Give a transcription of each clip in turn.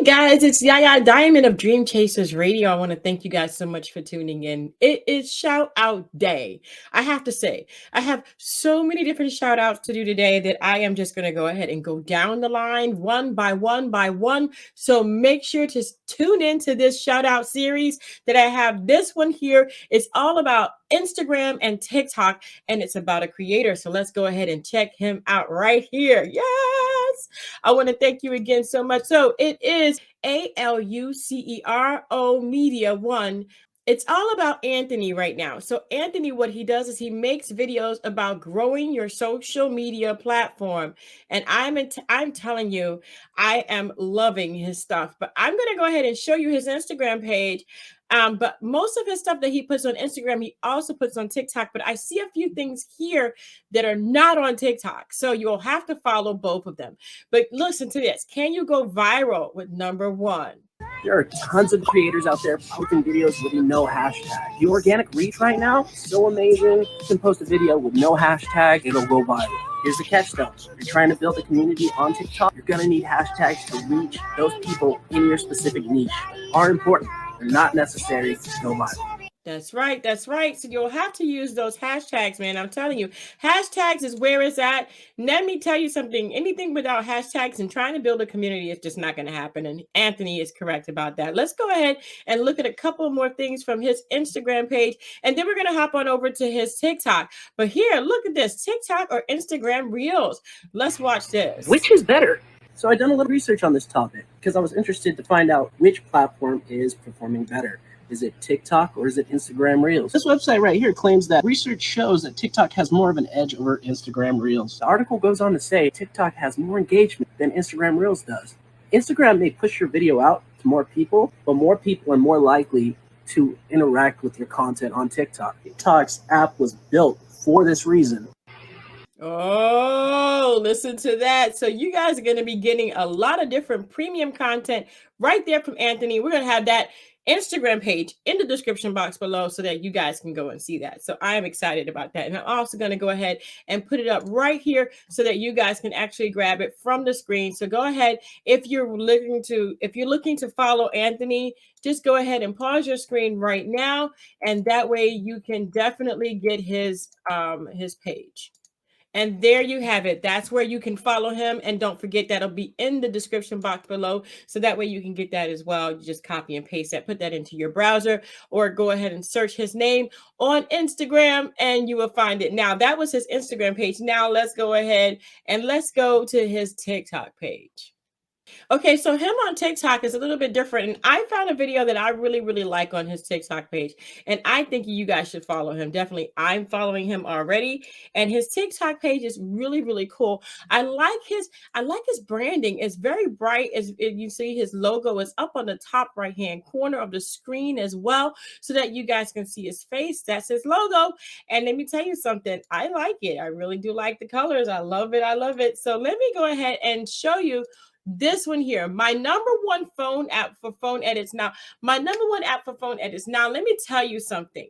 Guys, it's Yaya Diamond of Dream Chasers Radio. I want to thank you guys so much for tuning in. It is shout out day. I have to say, I have so many different shout outs to do today that I am just going to go ahead and go down the line one by one by one. So make sure to tune into this shout out series that I have. This one here is all about Instagram and TikTok, and it's about a creator. So let's go ahead and check him out right here. Yes. I want to thank you again so much. So it is ALUCERO Media One. It's all about Anthony right now. So Anthony, what he does is he makes videos about growing your social media platform. And I'm telling you, I am loving his stuff. But I'm going to go ahead and show you his Instagram page. But most of his stuff that he puts on Instagram, he also puts on TikTok. But I see a few things here that are not on TikTok. So you'll have to follow both of them. But listen to this. Can you go viral with number one? There are tons of creators out there posting videos with no hashtag. The organic reach right now is so amazing. You can post a video with no hashtag, it'll go viral. Here's the catch though. If you're trying to build a community on TikTok, you're gonna need hashtags to reach those people in your specific niche. Are important, they're not necessary to go viral. That's right. That's right. So you'll have to use those hashtags, man. I'm telling you, hashtags is where it's at. Let me tell you something. Anything without hashtags and trying to build a community is just not going to happen. And Anthony is correct about that. Let's go ahead and look at a couple more things from his Instagram page. And then we're going to hop on over to his TikTok. But here, look at this, TikTok or Instagram Reels. Let's watch this. Which is better? So I've done a little research on this topic because I was interested to find out which platform is performing better. Is it TikTok or is it Instagram Reels? This website right here claims that research shows that TikTok has more of an edge over Instagram Reels. The article goes on to say TikTok has more engagement than Instagram Reels does. Instagram may push your video out to more people, but more people are more likely to interact with your content on TikTok. TikTok's app was built for this reason. Oh, listen to that. So you guys are going to be getting a lot of different premium content right there from Anthony. We're going to have that Instagram page in the description box below so that you guys can go and see that. So I am excited about that. And I'm also going to go ahead and put it up right here so that you guys can actually grab it from the screen. So go ahead. If you're looking to follow Anthony, just go ahead and pause your screen right now. And that way you can definitely get his page. And there you have it. That's where you can follow him. And don't forget, that'll be in the description box below. So that way you can get that as well. You just copy and paste that, put that into your browser, or go ahead and search his name on Instagram and you will find it. Now, that was his Instagram page. Now let's go ahead and let's go to his TikTok page. Okay, so him on TikTok is a little bit different. And I found a video that I really, really like on his TikTok page. And I think you guys should follow him. Definitely, I'm following him already. And his TikTok page is really, really cool. I like his branding. It's very bright. As you see, his logo is up on the top right-hand corner of the screen as well, so that you guys can see his face. That's his logo. And let me tell you something. I like it. I really do like the colors. I love it. I love it. So let me go ahead and show you this one here, my number one phone app for phone edits now. My number one app for phone edits. Now, let me tell you something.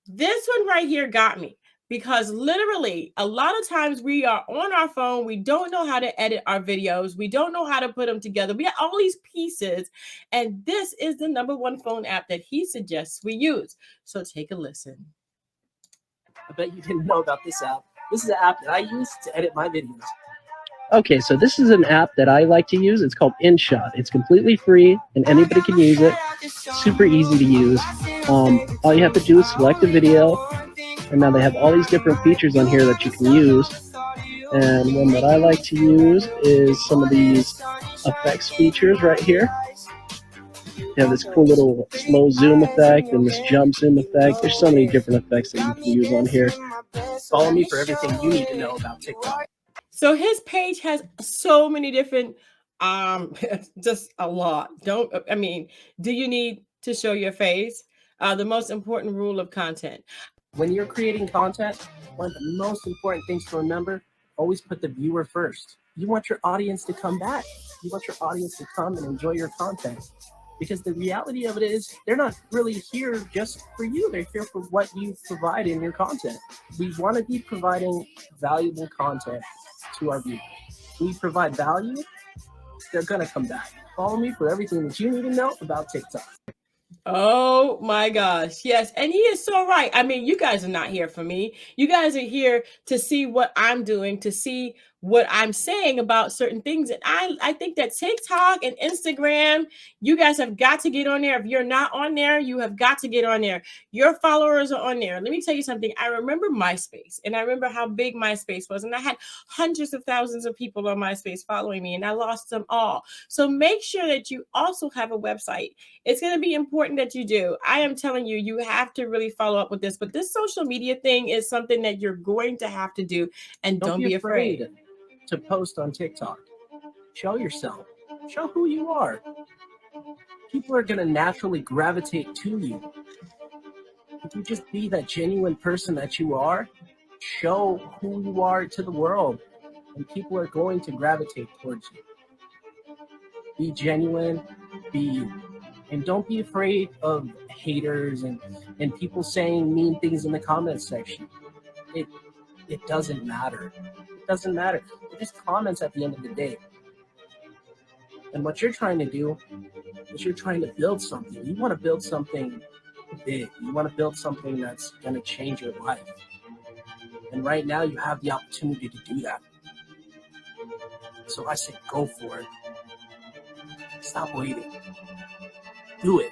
This one right here got me because literally a lot of times we are on our phone. We don't know how to edit our videos. We don't know how to put them together. We have all these pieces. And this is the number one phone app that he suggests we use. So take a listen. I bet you didn't know about this app. This is an app that I use to edit my videos. Okay, so this is an app that I like to use. It's called InShot. It's completely free, and anybody can use it. Super easy to use. All you have to do is select a video, and now they have all these different features on here that you can use. And one that I like to use is some of these effects features right here. You have this cool little slow zoom effect and this jump zoom effect. There's so many different effects that you can use on here. Follow me for everything you need to know about TikTok. So his page has so many different, just a lot. Do you need to show your face? The most important rule of content. When you're creating content, one of the most important things to remember, always put the viewer first. You want your audience to come back. You want your audience to come and enjoy your content. Because the reality of it is, they're not really here just for you. They're here for what you provide in your content. We want to be providing valuable content to our viewers. We provide value, they're going to come back. Follow me for everything that you need to know about TikTok. Oh my gosh. Yes. And he is so right. I mean, you guys are not here for me. You guys are here to see what I'm doing, to see what I'm saying about certain things. And I think that TikTok and Instagram, you guys have got to get on there. If you're not on there, you have got to get on there. Your followers are on there. Let me tell you something. I remember MySpace, and I remember how big MySpace was. And I had hundreds of thousands of people on MySpace following me, and I lost them all. So make sure that you also have a website. It's going to be important that you do. I am telling you, you have to really follow up with this. But this social media thing is something that you're going to have to do. And don't be afraid to post on TikTok. Show yourself. Show who you are. People are going to naturally gravitate to you. If you just be that genuine person that you are, show who you are to the world, and people are going to gravitate towards you. Be genuine, be you. And don't be afraid of haters and people saying mean things in the comments section. It doesn't matter. It doesn't matter. They're just comments at the end of the day. And what you're trying to do is you're trying to build something. You want to build something big. You want to build something that's going to change your life. And right now you have the opportunity to do that. So I say go for it. Stop waiting. Do it.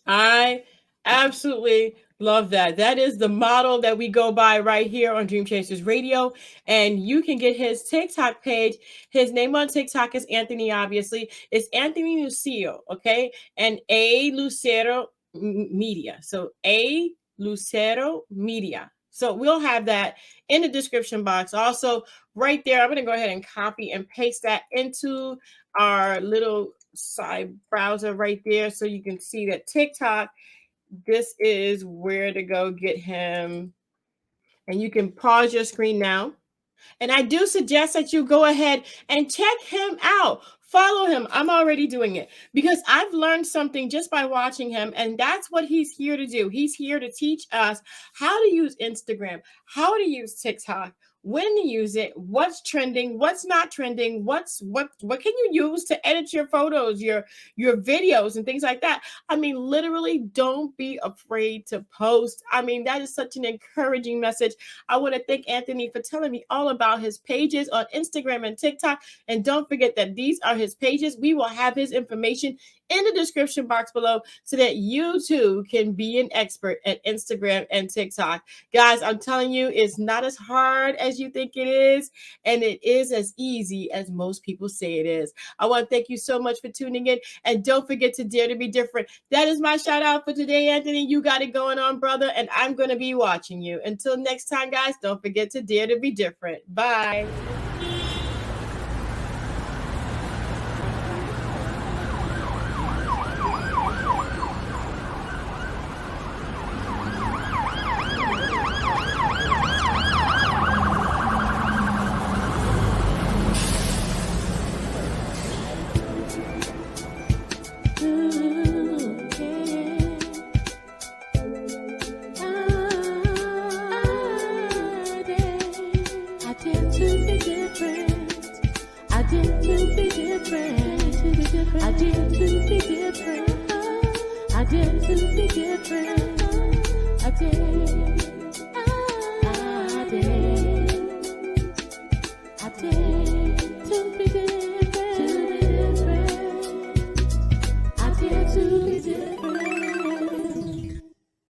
I absolutely love that. That is the model that we go by right here on Dream Chasers Radio. And you can get his TikTok page. His name on TikTok is Anthony, obviously. It's Anthony Lucero, okay? And A Lucero Media. So A Lucero Media. So we'll have that in the description box. Also, right there, I'm going to go ahead and copy and paste that into our little side browser right there, so you can see that TikTok, this is where to go get him. And you can pause your screen now. And I do suggest that you go ahead and check him out. Follow him. I'm already doing it because I've learned something just by watching him. And that's what he's here to do. He's here to teach us how to use Instagram, how to use TikTok, when to use it, what's trending, what's not trending, what can you use to edit your photos, your videos and things like that. I mean, literally, don't be afraid to post. I mean, that is such an encouraging message. I want to thank Anthony for telling me all about his pages on Instagram and TikTok. And don't forget that these are his pages. We will have his information in the description box below so that you too can be an expert at Instagram and TikTok. Guys, I'm telling you, it's not as hard as you think it is, and it is as easy as most people say it is. I want to thank you so much for tuning in, and don't forget to dare to be different. That is my shout out for today, Anthony. You got it going on, brother, and I'm going to be watching you. Until next time, guys, don't forget to dare to be different. Bye. I did to be different.